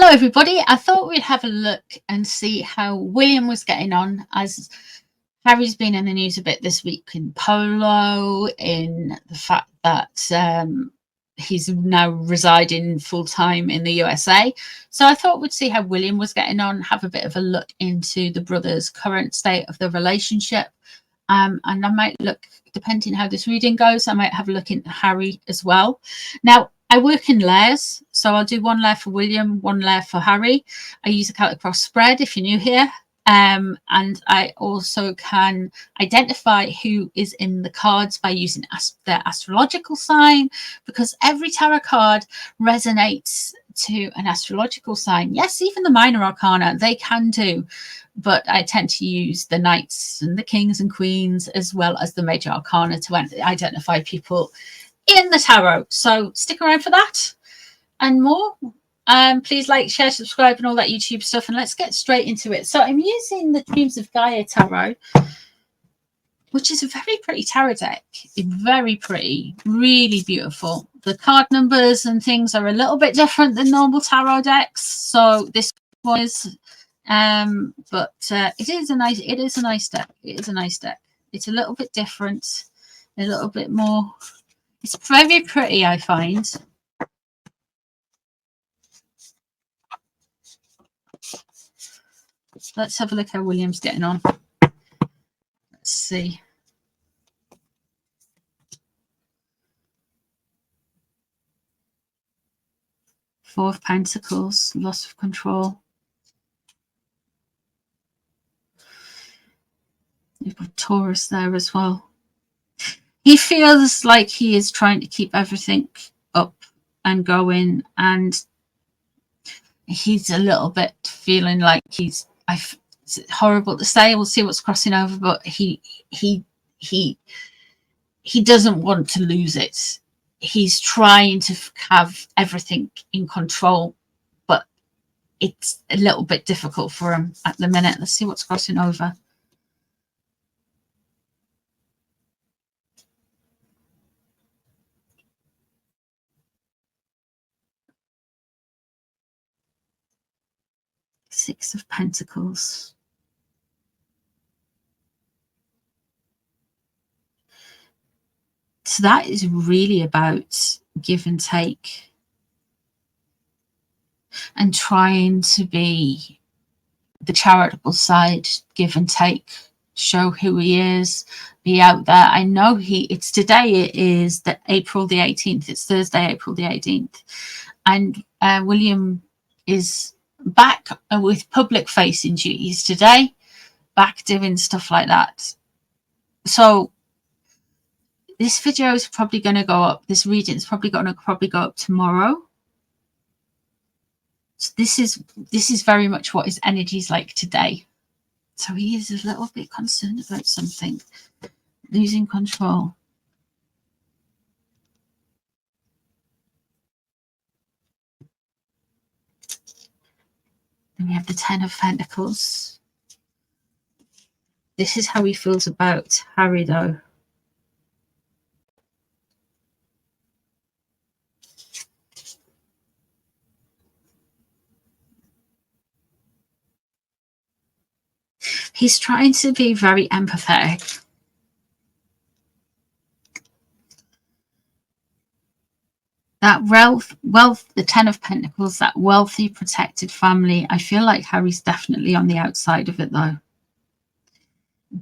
Hello everybody, I thought we'd have a look and see how William was getting on, as Harry's been in the news a bit this week in Polo, in the fact that he's now residing full-time in the USA. So I thought we'd see how William was getting on, have a bit of a look into the brothers' current state of the relationship. And I might look, depending how this reading goes, I might have a look into Harry as well. Now, I work in layers, so I'll do one layer for William, one layer for Harry. I use a Celtic Cross spread if you're new here. And I also can identify who is in the cards by using their astrological sign, because every tarot card resonates to an astrological sign. Yes, even the minor arcana, they can do, but I tend to use the knights and the kings and queens as well as the major arcana to identify people in the tarot. So stick around for that and more. Please like, share, subscribe and all that YouTube stuff, and let's get straight into it. So I'm using the Dreams of Gaia tarot, which is a very pretty tarot deck. Very pretty, really beautiful. The card numbers and things are a little bit different than normal tarot decks, so this one is but it is a nice deck. It is a nice deck. It's a little bit different, a little bit more. It's very pretty, I find. Let's have a look how William's getting on. Let's see. Four of Pentacles, loss of control. You've got Taurus there as well. He feels like he is trying to keep everything up and going, and he's a little bit feeling like it's horrible to say. We'll see what's crossing over, but he doesn't want to lose it. He's trying to have everything in control, but it's a little bit difficult for him at the minute. Let's see what's crossing over. Six of Pentacles. So that is really about give and take and trying to be the charitable side, give and take, show who he is, be out there. I know it's today, it is April the 18th. It's Thursday, April the 18th. And William is back with public facing duties today, back doing stuff like that. So this video is probably going to go up, this reading is probably going to go up tomorrow. So this is very much what his energy is like today. So he is a little bit concerned about something, losing control. Then we have the Ten of Pentacles. This is how he feels about Harry, though. He's trying to be very empathetic. That wealth, the Ten of Pentacles, that wealthy, protected family. I feel like Harry's definitely on the outside of it, though.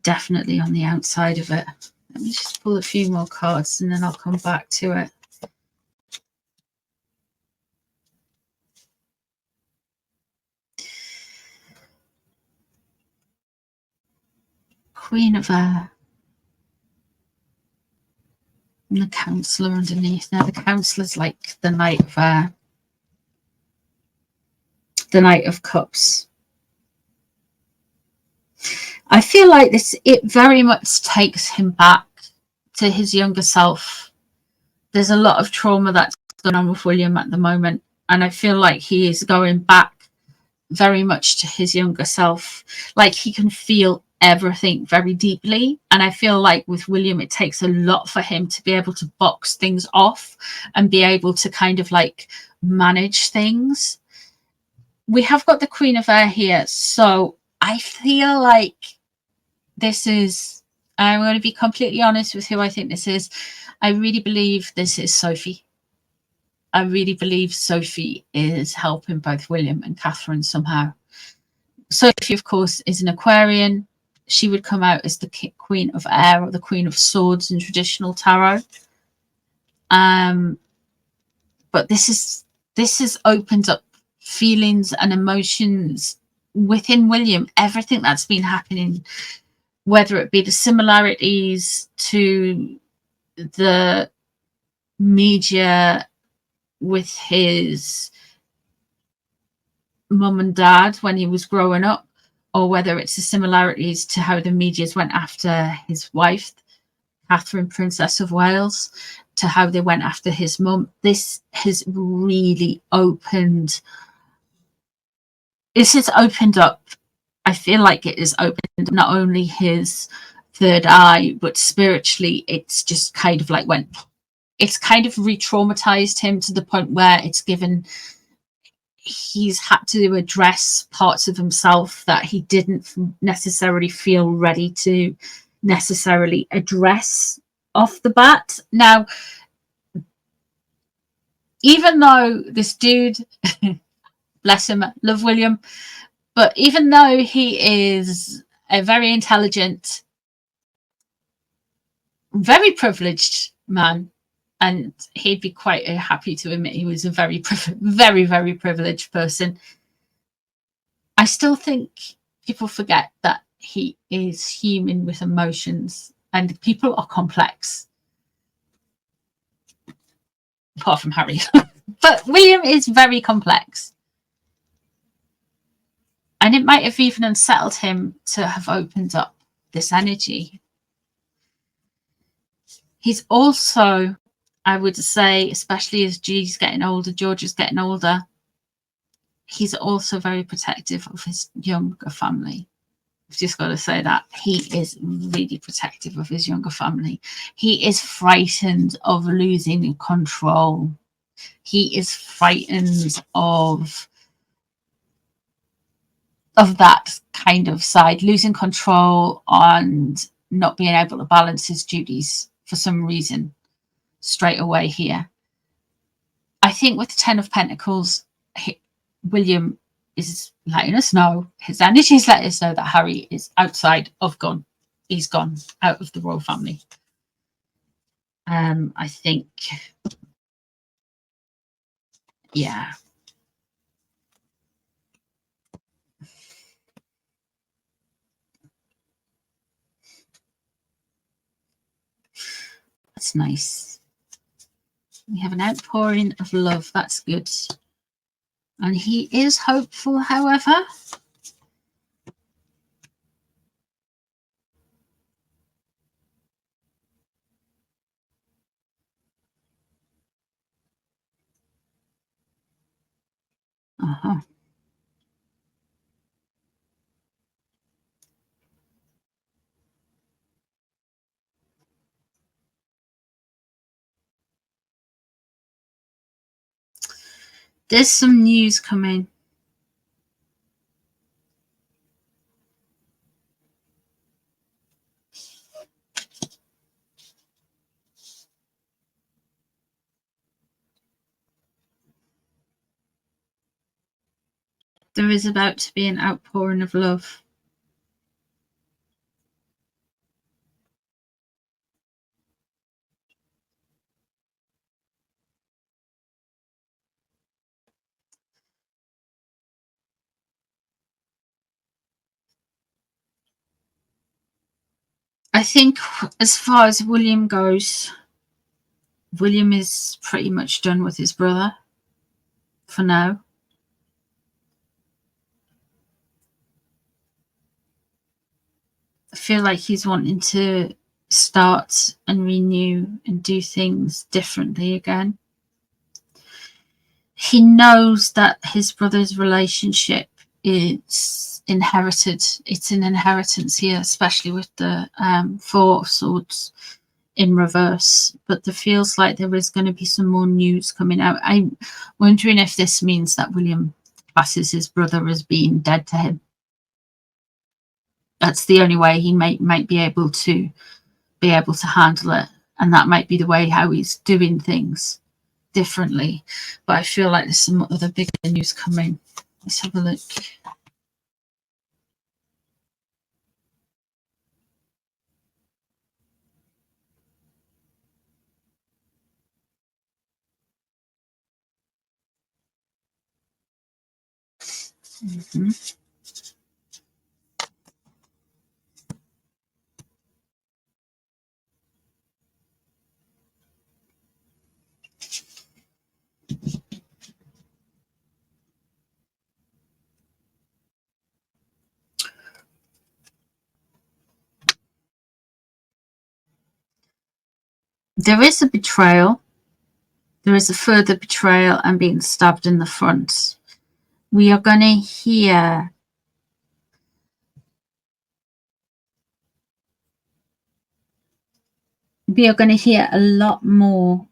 Definitely on the outside of it. Let me just pull a few more cards and then I'll come back to it. Queen of Air. And the Counselor underneath. Now the Counselor's like the Knight of Air. The Knight of Cups. I feel like it very much takes him back to his younger self. There's a lot of trauma that's going on with William at the moment, and I feel like he is going back very much to his younger self. Like he can feel everything very deeply, and I feel like with William it takes a lot for him to be able to box things off and be able to kind of like manage things. we have got the Queen of Air here. So I feel like this is, I'm going to be completely honest with who I think this is. I really believe this is Sophie. I really believe Sophie is helping both William and Catherine somehow. Sophie, of course, is an Aquarian. She would come out as the Queen of Air or the Queen of Swords in traditional tarot. But this has opened up feelings and emotions within William. Everything that's been happening, whether it be the similarities to the media with his mum and dad when he was growing up, or whether it's the similarities to how the medias went after his wife, Catherine, Princess of Wales, to how they went after his mum. This has really opened. This has opened up. I feel like it has opened not only his third eye, but spiritually, it's just kind of like it's kind of re-traumatized him to the point where it's given. He's had to address parts of himself that he didn't necessarily feel ready to necessarily address off the bat. Now, even though this dude, bless him, love William, but even though he is a very intelligent, very privileged man, and he'd be quite happy to admit he was a very, very privileged person, I still think people forget that he is human with emotions, and people are complex. Apart from Harry. But William is very complex. And it might have even unsettled him to have opened up this energy. He's also, I would say, especially as George is getting older, he's also very protective of his younger family. I've just got to say that. He is really protective of his younger family. He is frightened of losing control. He is frightened of that kind of side, losing control and not being able to balance his duties for some reason straight away here. I think with the Ten of Pentacles, William is letting us know, his energy is letting us know that Harry is gone. He's gone out of the royal family. I think, yeah. That's nice. We have an outpouring of love. That's good. And he is hopeful, however. There's some news coming. There is about to be an outpouring of love. I think as far as William goes, William is pretty much done with his brother for now. I feel like he's wanting to start and renew and do things differently again. He knows that his brother's relationship is inherited. It's an inheritance here, especially with the Four of Swords in reverse. But there feels like there is going to be some more news coming out. I'm wondering if this means that William classes his brother as being dead to him. That's the only way he might be able to handle it, and that might be the way how he's doing things differently. But I feel like there's some other bigger news coming. Let's have a look. Mm-hmm. There is a betrayal. There is a further betrayal and being stabbed in the front. We are going to hear a lot more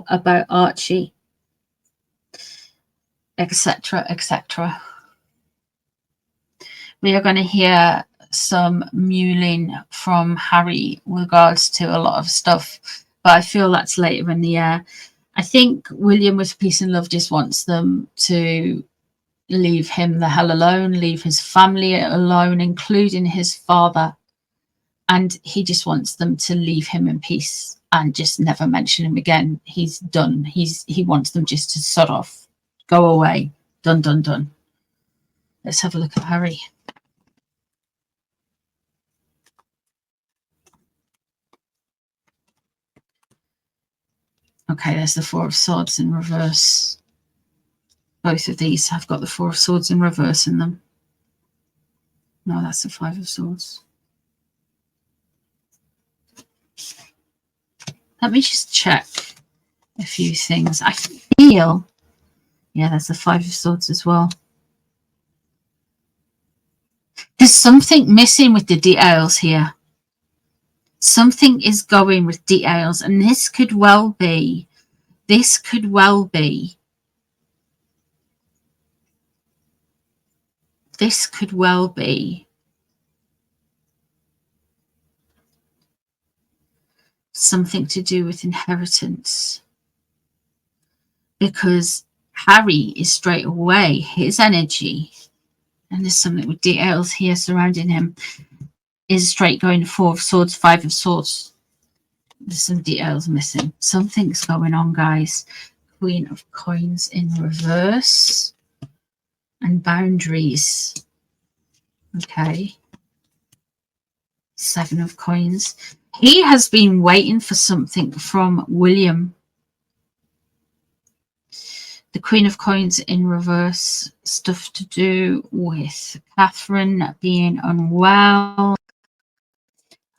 about Archie, etc., etc. We are going to hear some mewling from Harry with regards to a lot of stuff, but I feel that's later in the year. I think William with Peace and Love just wants them to leave him the hell alone, leave his family alone, including his father, and he just wants them to leave him in peace and just never mention him again. He's done. He wants them just to sod off, go away, done, done, done. Let's have a look at Harry. Okay, there's the Four of Swords in reverse. Both of these have got the Four of Swords in reverse in them. No, that's the Five of Swords. Let me just check a few things. I feel, yeah, there's the Five of Swords as well. There's something missing with the details here. Something is going with details, and this could well be something to do with inheritance, because Harry is straight away, his energy, and there's something with details here surrounding him, is straight going Four of Swords, Five of Swords. There's some details missing. Something's going on, guys. Queen of Coins in reverse. And boundaries. Okay. Seven of Coins. He has been waiting for something from William. The Queen of Coins in reverse. Stuff to do with Catherine being unwell.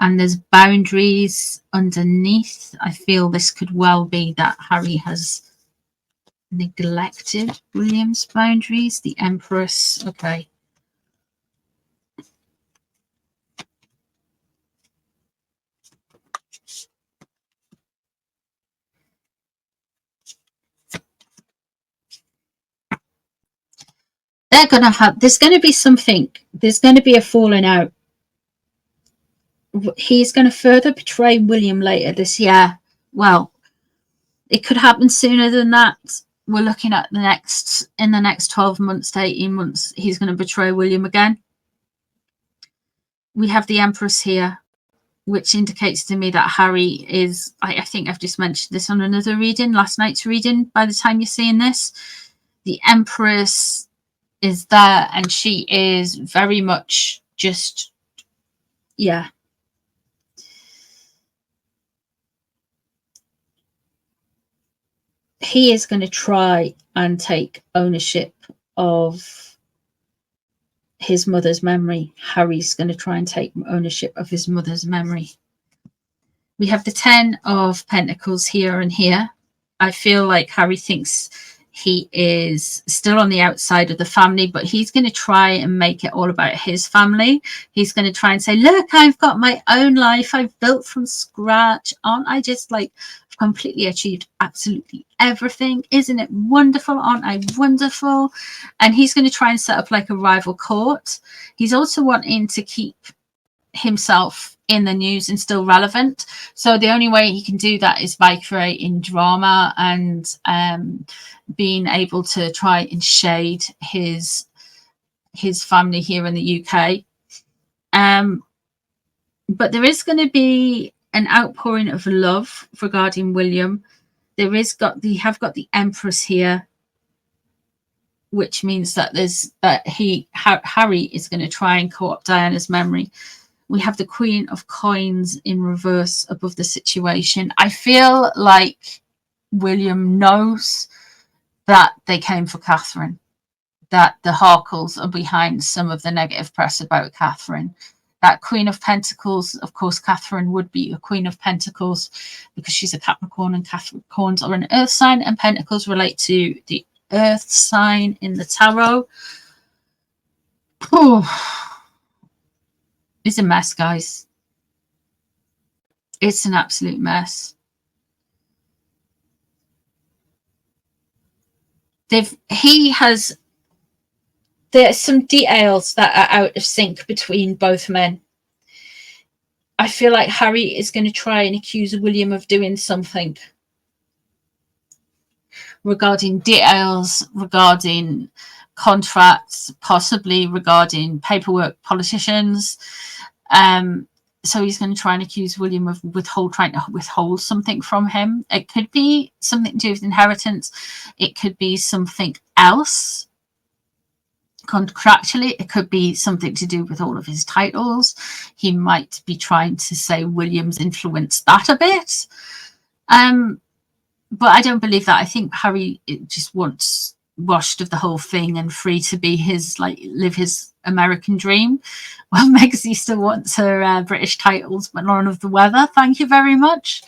And there's boundaries underneath. I feel this could well be that Harry has neglected William's boundaries. The Empress. Okay. They're going to have, there's going to be something, there's going to be a falling out. He's going to further betray William later this year. Well, it could happen sooner than that. We're looking at in the next 12 months to 18 months, he's going to betray William again. We have the Empress here, which indicates to me that Harry is, I think I've just mentioned this on another reading, last night's reading, by the time you're seeing this. The Empress is there, and she is very much just, yeah. He is going to try and take ownership of his mother's memory. Harry's going to try and take ownership of his mother's memory. We have the Ten of Pentacles here and here. I feel like Harry thinks He is still on the outside of the family, but he's going to try and make it all about his family. He's going to try and say, look, I've got my own life I've built from scratch. Aren't I just like completely achieved absolutely everything? Isn't it wonderful? Aren't I wonderful? And he's going to try and set up like a rival court. He's also wanting to keep himself in the news and still relevant. So the only way he can do that is by creating drama and being able to try and shade his family here in the UK. But there is going to be an outpouring of love regarding William. There is have got the Empress here, which means that Harry is going to try and co-opt Diana's memory. We have the Queen of Coins in reverse above the situation. I feel like William knows that they came for Catherine, that the Harkles are behind some of the negative press about Catherine. That Queen of Pentacles, of course, Catherine would be a Queen of Pentacles because she's a Capricorn, and Capricorns are an earth sign, and Pentacles relate to the earth sign in the tarot. It's a mess, guys. It's an absolute mess. There's some details that are out of sync between both men. I feel like Harry is going to try and accuse William of doing something regarding details, regarding contracts, possibly regarding paperwork, politicians. So he's going to try and accuse William of trying to withhold something from him. It could be something to do with inheritance. It could be something else contractually. It could be something to do with all of his titles. He might be trying to say William's influenced that a bit. But I don't believe that. I think Harry just wants washed of the whole thing and free to be live his American dream. Well, Megsy still wants her British titles, but none of the weather. Thank you very much.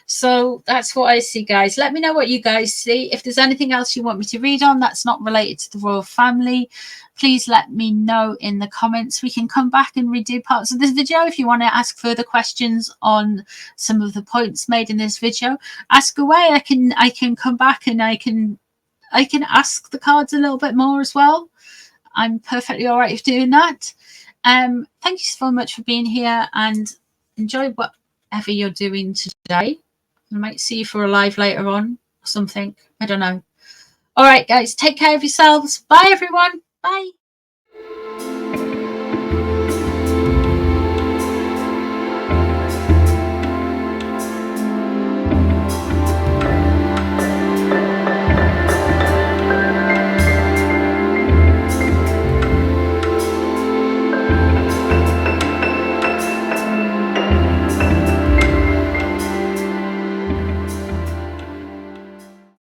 So that's what I see, guys. Let me know what you guys see. If there's anything else you want me to read on that's not related to the royal family, please let me know in the comments. We can come back and redo parts of this video. If you want to ask further questions on some of the points made in this video, ask away. I can come back and I can ask the cards a little bit more as well. I'm perfectly all right with doing that. Thank you so much for being here, and enjoy whatever you're doing today. I might see you for a live later on or something. I don't know. All right, guys, take care of yourselves. Bye, everyone. Bye.